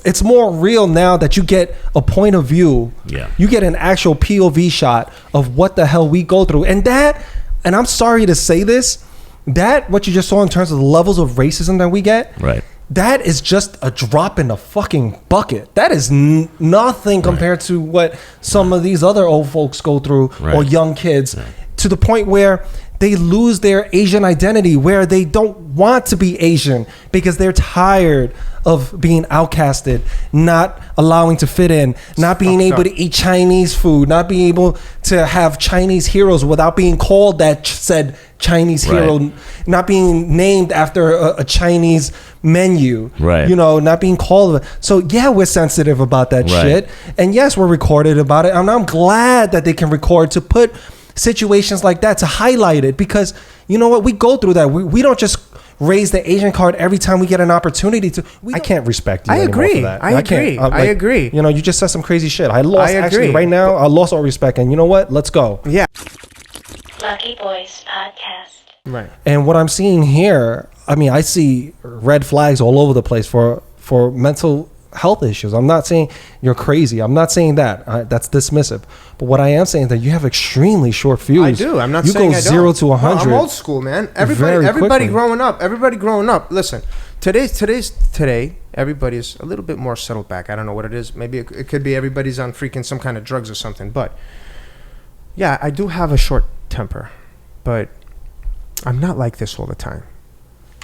it's more real now that you get a point of view. Yeah. You get an actual POV shot of what the hell we go through. And I'm sorry to say this, what you just saw in terms of the levels of racism that we get, right, that is just a drop in the fucking bucket. That is nothing compared to what some of these other old folks go through, or young kids, to the point where they lose their Asian identity, where they don't want to be Asian because they're tired of being outcasted, not allowing to fit in, not being able to eat Chinese food, not being able to have Chinese heroes without being called that said Chinese hero, not being named after a Chinese menu, not being called. So yeah, we're sensitive about that shit. And yes, we're recorded about it. And I'm glad that they can record to put situations like that, to highlight it, because you know what, we go through that. We don't just raise the Asian card every time we get an opportunity to. I can't respect you anymore for that. I agree. You know, you just said some crazy shit. I lost all respect, and you know what, let's go. Yeah. Lucky Boys Podcast. Right. And what I'm seeing here, I mean, I see red flags all over the place for mental health issues. I'm not saying you're crazy. I'm not saying that. That's dismissive. But what I am saying is that you have extrally short fuse. I do. I'm not saying I don't. You go 0 to 100. I'm old school, man. Everybody growing up. Listen, today, everybody's a little bit more settled back. I don't know what it is. Maybe it could be everybody's on freaking some kind of drugs or something. But yeah, I do have a short temper, but I'm not like this all the time.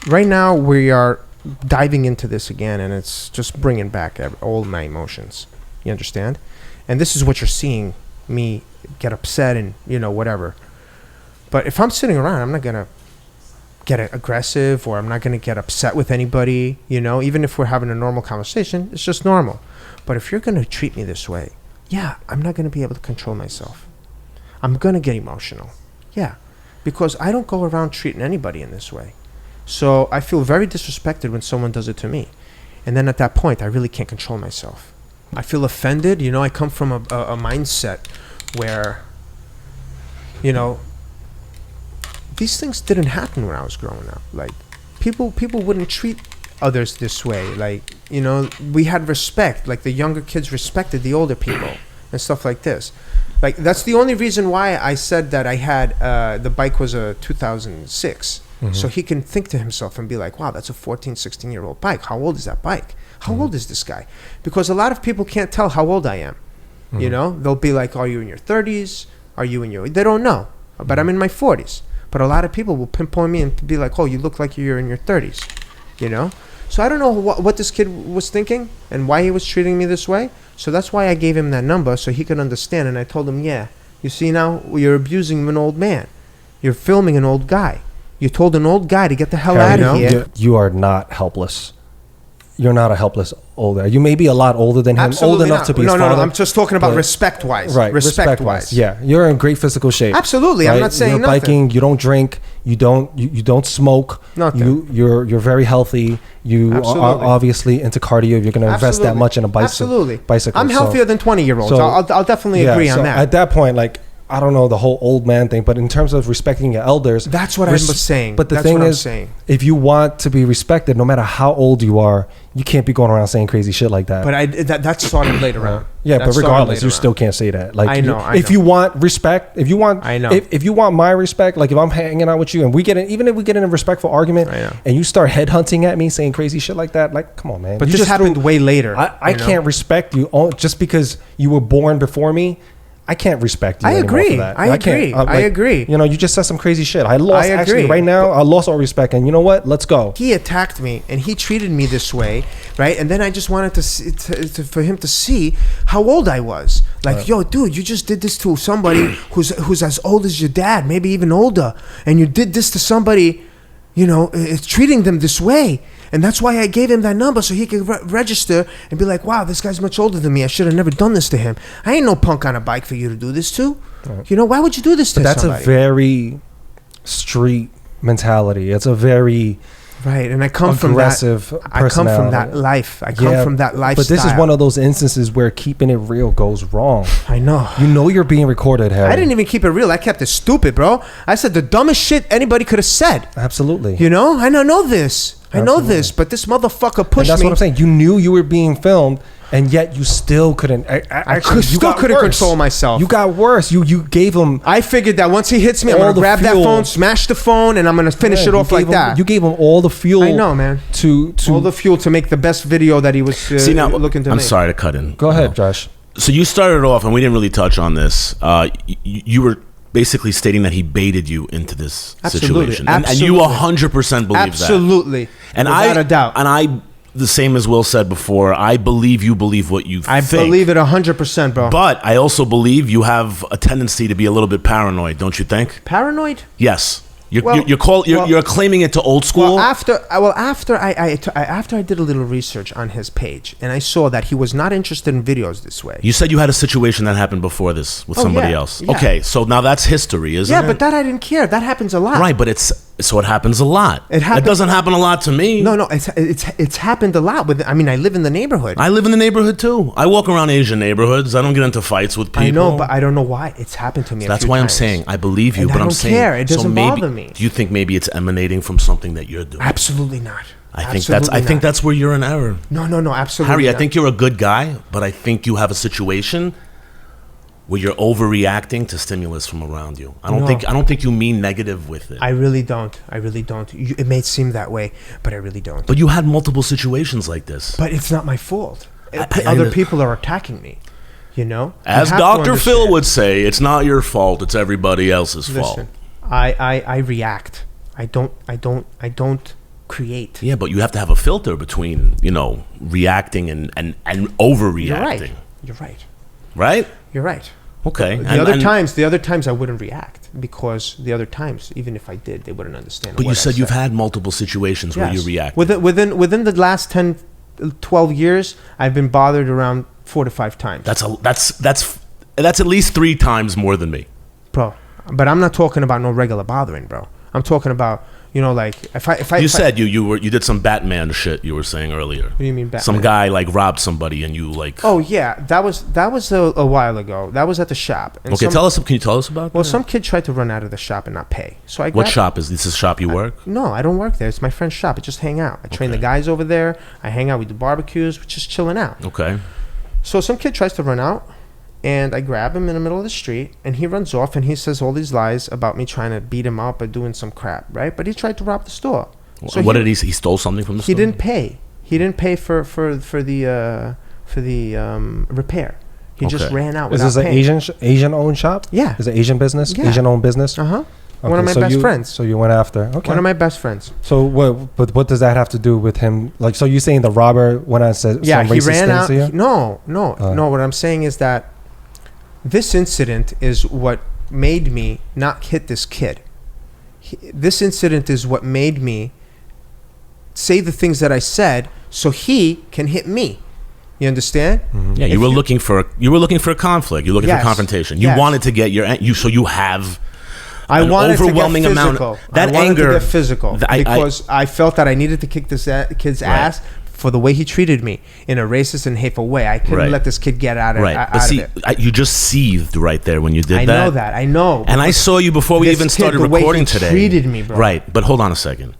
Right now, we are diving into this again, and it's just bringing back all my emotions. You understand? And this is what you're seeing me get upset and, you know, whatever. But if I'm sitting around, I'm not going to get aggressive, or I'm not going to get upset with anybody, you know, even if we're having a normal conversation, it's just normal. But if you're going to treat me this way, yeah, I'm not going to be able to control myself. I'm going to get emotional. Yeah, because I don't go around treating anybody in this way. So I feel very disrespected when someone does it to me. And then at that point, I really can't control myself. I feel offended. You know, I come from a mindset where, you know, these things didn't happen when I was growing up. Like, people wouldn't treat others this way. Like, you know, we had respect. Like, the younger kids respected the older people and stuff like this. Like, that's the only reason why I said that I had, the bike was a 2006. Mm-hmm. So he can think to himself and be like, wow, that's a 14, 16-year-old bike. How old is that bike? How old is this guy? Because a lot of people can't tell how old I am. Mm-hmm. You know, they'll be like, are you in your 30s? Are you in your... They don't know. But I'm in my 40s. But a lot of people will pinpoint me and be like, oh, you look like you're in your 30s. You know? So I don't know what this kid was thinking and why he was treating me this way. So that's why I gave him that number, so he could understand. And I told him, yeah, you see now, you're abusing an old man. You're filming an old guy. You told an old guy to get the hell out of here. You are not helpless. You're not a helpless older. You may be a lot older than him, Absolutely old enough not. to be his father. No, I'm just talking about respect-wise. Right, respect-wise. Yeah, you're in great physical shape. Absolutely, right? I'm not saying you're nothing. biking. You don't drink. You don't smoke. Nothing. You're very healthy. You are obviously into cardio. You're going to invest that much in a bicycle. Absolutely. I'm healthier than 20-year-olds. So, I'll definitely agree on that. At that point, like, I don't know the whole old man thing, but in terms of respecting your elders, that's what I was saying. But the thing is, if you want to be respected, no matter how old you are, you can't be going around saying crazy shit like that. But that started later on. Yeah, but regardless, you still can't say that. Like, I know. If you want respect, if you want my respect, like if I'm hanging out with you and even if we get in a respectful argument, and you start headhunting at me saying crazy shit like that, like, come on, man. But this happened way later. I can't respect you just because you were born before me. I can't respect you anymore for that. I agree. You know, you just said some crazy shit. I lost all respect. And you know what? Let's go. He attacked me and he treated me this way, right? And then I just wanted for him to see how old I was. Like, yo, dude, you just did this to somebody who's as old as your dad, maybe even older. And you did this to somebody, you know, treating them this way. And that's why I gave him that number, so he could register and be like, wow, this guy's much older than me. I should have never done this to him. I ain't no punk on a bike for you to do this to. Right. You know, why would you do this to somebody? That's a very street mentality. It's a very... Right, and I come from that. I come from that life. I come from that lifestyle. But this is one of those instances where keeping it real goes wrong. I know. You know you're being recorded, Harry. I didn't even keep it real. I kept it stupid, bro. I said the dumbest shit anybody could have said. Absolutely. You know, I don't know this. I know this, but this motherfucker pushed me. That's what I'm saying. You knew you were being filmed, and yet you still couldn't. I still couldn't control myself. You got worse. You gave him. I figured that once he hits me, I'm gonna grab that phone, smash the phone, and I'm gonna finish it off like that. You gave him all the fuel. I know, man. To all the fuel to make the best video that he was looking to make. I'm sorry to cut in. Go ahead, Josh. So you started off, and we didn't really touch on this. You were basically stating that he baited you into this situation, and you 100% believe that. Absolutely, and without a doubt. And I, the same as Will said before, I believe you believe what you think. I believe it 100%, bro. But I also believe you have a tendency to be a little bit paranoid, don't you think? Paranoid? Yes. You're claiming it to old school. Well, after I did a little research on his page, and I saw that he was not interested in videos this way. You said you had a situation that happened before this with somebody else. Yeah. Okay, so now that's history, isn't it? Yeah, but that I didn't care. That happens a lot. Right, but it happens a lot. It doesn't happen a lot to me. No, it's happened a lot. I mean, I live in the neighborhood. I live in the neighborhood too. I walk around Asian neighborhoods. I don't get into fights with people. I know, but I don't know why it's happened to me. So that's why I'm saying I believe you, and but I'm saying I don't care. It doesn't bother me. Do you think maybe it's emanating from something that you're doing? Absolutely not. I think that's where you're in error. No, absolutely. Harry, not. I think you're a good guy, but I think you have a situation where you're overreacting to stimulus from around you. I don't think you mean negative with it. I really don't. It may seem that way, but I really don't. But you had multiple situations like this. But it's not my fault. Other people are attacking me. You know, as Dr. Phil would say, it's not your fault. It's everybody else's fault. I react. I don't create. Yeah, but you have to have a filter between, reacting and overreacting. You're right. Right? You're right. Okay. The other times I wouldn't react, because the other times, even if I did, they wouldn't understand. But you said you've had multiple situations where you react. Within the last 10, 12 years, I've been bothered around 4 to 5 times. That's at least 3 times more than me, bro. But I'm not talking about no regular bothering, bro. I'm talking about, like if I said you did some Batman shit. You were saying earlier. What do you mean Batman? Some guy robbed somebody and you like. Oh yeah, that was a while ago. That was at the shop. And can you tell us about that? Well, some kid tried to run out of the shop and not pay. So I. What shop is this? A shop you work? No, I don't work there. It's my friend's shop. I just hang out. I train the guys over there. I hang out. We do barbecues. We're just chilling out. Okay. So some kid tries to run out, and I grab him in the middle of the street, and he runs off, and he says all these lies about me trying to beat him up or doing some crap, right? But he tried to rob the store. So what did he stole something from the store? He didn't pay. He didn't pay for the repair. He just ran out without paying. Is this an Asian-owned shop? Yeah. Is it Asian business? Yeah. Asian-owned business? Uh-huh. Okay, one of my best friends. So you went after. Okay. One of my best friends. So what does that have to do with him? Like, so you saying the robber went out and said some racist he ran out. To you? No. What I'm saying is that this incident is what made me not hit this kid. This incident is what made me say the things that I said, so he can hit me. You understand? Mm-hmm. Yeah, you were looking for a conflict. You're looking for confrontation. You wanted to get so you have. I wanted overwhelming to get amount physical. That I wanted anger to get physical because I felt that I needed to kick this kid's ass for the way he treated me in a racist and hateful way. I couldn't let this kid get out of it. You just seethed right there when you did that. I know that. I know. And I saw you before we even started recording today. Treated me, bro. Right, but hold on a second.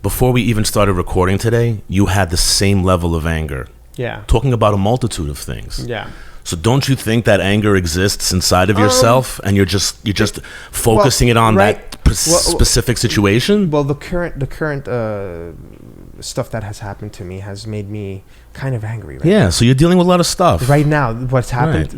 Before we even started recording today, you had the same level of anger. Yeah. Talking about a multitude of things. Yeah. So don't you think that anger exists inside of yourself, and you're just focusing it on that specific situation? Well, the current stuff that has happened to me has made me kind of angry. Now. So you're dealing with a lot of stuff right now. What's happened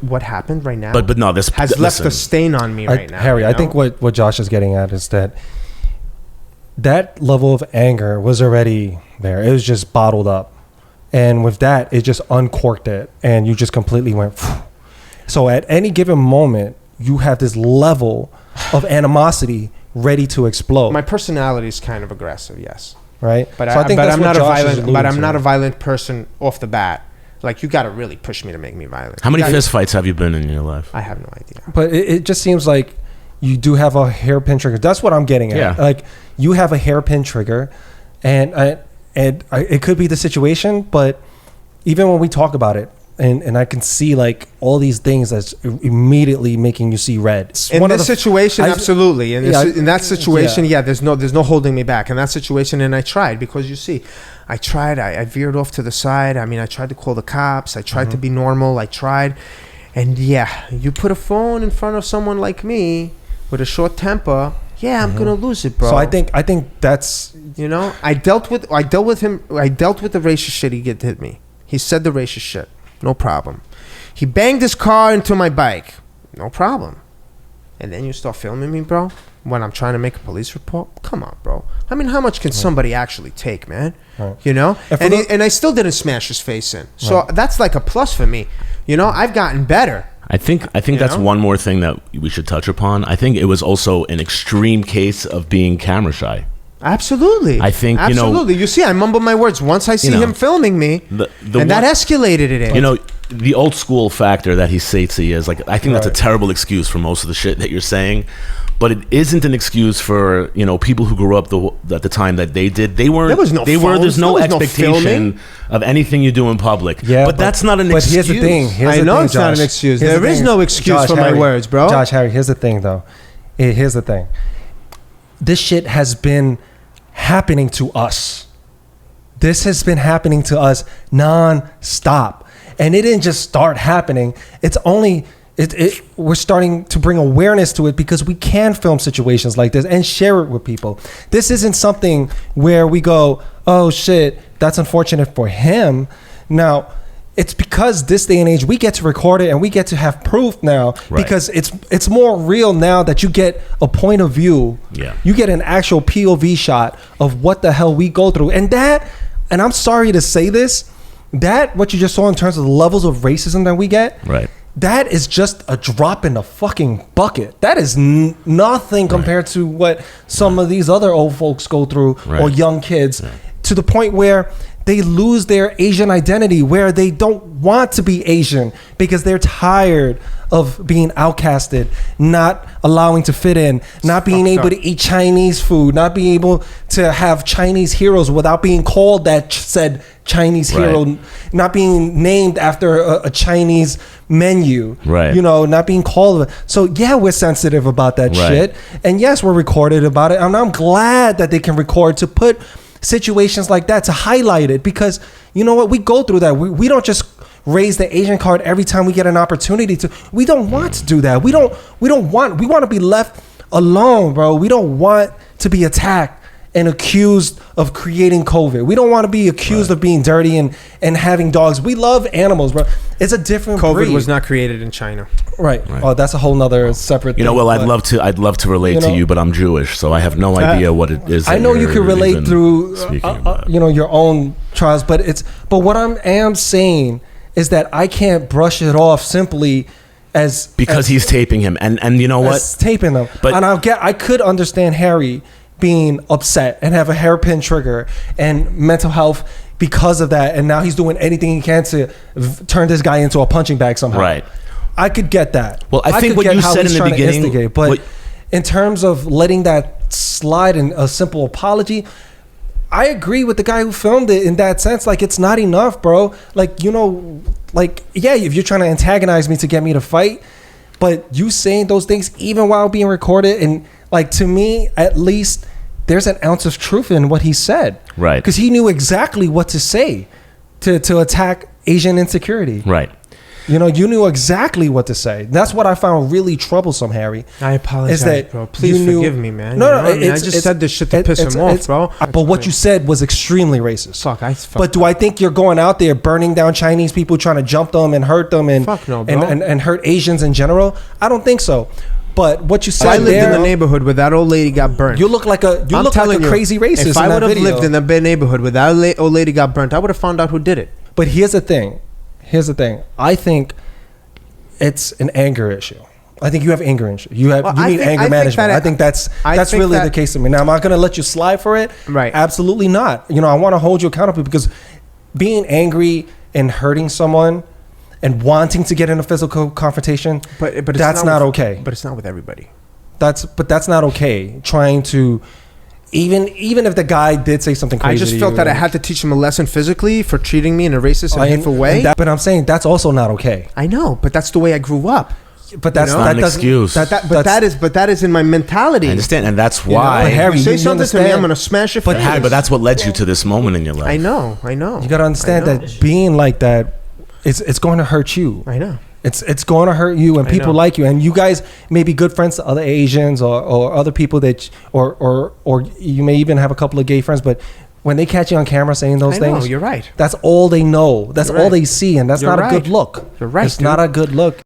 what happened right now? But no, this has left a stain on me right now. Harry, I think what Josh is getting at is that level of anger was already there. It was just bottled up. And with that, it just uncorked it, and you just completely went. Phew. So at any given moment, you have this level of animosity ready to explode. My personality is kind of aggressive, yes. Right. But I'm not a violent person off the bat. Like, you got to really push me to make me violent. How many fist fights have you been in your life? I have no idea. But it just seems like you do have a hairpin trigger. That's what I'm getting at. Yeah. Like, you have a hairpin trigger, and it could be the situation, but even when we talk about it, and I can see like all these things that's immediately making you see red. In this situation, absolutely. In that situation, there's no holding me back. In that situation, and I tried because you see, I veered off to the side. I mean, I tried to call the cops. I tried to be normal. I tried, and you put a phone in front of someone like me with a short temper. Yeah, I'm gonna lose it, bro. So I think that's I dealt with him. I dealt with the racist shit he hit me. He said the racist shit. No problem. He banged his car into my bike. No problem. And then you start filming me, bro, when I'm trying to make a police report? Come on, bro. I mean, how much can somebody actually take, man? Right. And I still didn't smash his face in. So that's like a plus for me. I've gotten better. I think that's one more thing that we should touch upon. I think it was also an extreme case of being camera shy. Absolutely. I think, absolutely. You see, I mumble my words once I see him filming me, that escalated it. The old school factor that he states he is, like, I think that's a terrible excuse for most of the shit that you're saying. But it isn't an excuse for people who grew up at the time that they did. They weren't. There's no expectation of anything you do in public. Yeah, but that's not an excuse. But here's the thing. I know it's not an excuse. There is no excuse for my words, bro. Josh, Harry, here's the thing, though. Here's the thing. This shit has been happening to us. This has been happening to us non-stop, and it didn't just start happening. It's only. We're starting to bring awareness to it because we can film situations like this and share it with people. This isn't something where we go, oh shit, that's unfortunate for him. Now, it's because this day and age we get to record it and we get to have proof now, because it's more real now that you get a point of view. Yeah. You get an actual POV shot of what the hell we go through. And I'm sorry to say this, what you just saw in terms of the levels of racism that we get. Right. That is just a drop in the fucking bucket. That is nothing compared to what some of these other old folks go through, or young kids, to the point where they lose their Asian identity, where they don't want to be Asian because they're tired of being outcasted, not allowing to fit in, not being able to eat Chinese food, not being able to have Chinese heroes without being called that said Chinese hero, not being named after a Chinese menu, not being called. So we're sensitive about that shit, and yes, we're recorded about it, and I'm glad that they can record to put situations like that, to highlight it, because you know what, we go through that. We don't just raise the Asian card every time we get an opportunity to. We don't want to do that. We want to be left alone, bro. We don't want to be attacked and accused of creating COVID. We don't want to be accused of being dirty and having dogs. We love animals, bro. It's a different COVID breed. was not created in China. Right. Oh, that's a whole nother separate thing. Well, I'd love to relate to you, but I'm Jewish, so I have no idea what it is. I know you can relate through your own trials, but what I am saying is that I can't brush it off simply because he's taping him, and you know what? Taping them. But I could understand Harry being upset and have a hairpin trigger and mental health because of that, and now he's doing anything he can to turn this guy into a punching bag somehow. Right. I could get that. Well, I think what you said in the beginning, but in terms of letting that slide and a simple apology, I agree with the guy who filmed it in that sense. Like, it's not enough, bro. Like, if you're trying to antagonize me to get me to fight, but you saying those things even while being recorded, and like, to me, at least, there's an ounce of truth in what he said. Right. Because he knew exactly what to say to attack Asian insecurity. Right. You knew exactly what to say. That's what I found really troublesome, Harry. I apologize, bro. Please forgive me, man. I just said this shit to piss him off, bro. But what you said was extremely racist. But do I think you're going out there burning down Chinese people, trying to jump them and hurt them and hurt Asians in general? I don't think so. But what you said, I lived in the neighborhood where that old lady got burnt. You look like a crazy racist. If I would have lived in the neighborhood where that old lady got burnt, I would have found out who did it. But here's the thing. I think it's an anger issue. I think you have anger issue. You need anger management. I think that's really the case to me. Now, am I going to let you slide for it? Right. Absolutely not. I want to hold you accountable, because being angry and hurting someone and wanting to get in a physical confrontation, but that's not okay. But it's not with everybody. That's not okay. Trying to Even if the guy did say something crazy, I just felt that I had to teach him a lesson physically for treating me in a racist and hateful way. But I'm saying that's also not okay. I know, but that's the way I grew up. But that's not an excuse. But that is in my mentality. I understand, and that's why. But Harry, you say something to me, I'm gonna smash your face. Harry, but that's what led you to this moment in your life. I know. You gotta understand that being like that, it's going to hurt you. I know. It's going to hurt you and people like you, and you guys may be good friends to other Asians or other people that or you may even have a couple of gay friends, but when they catch you on camera saying those things, you're right. That's all they know. That's all they see, and that's not a good look. You're right. It's not a good look.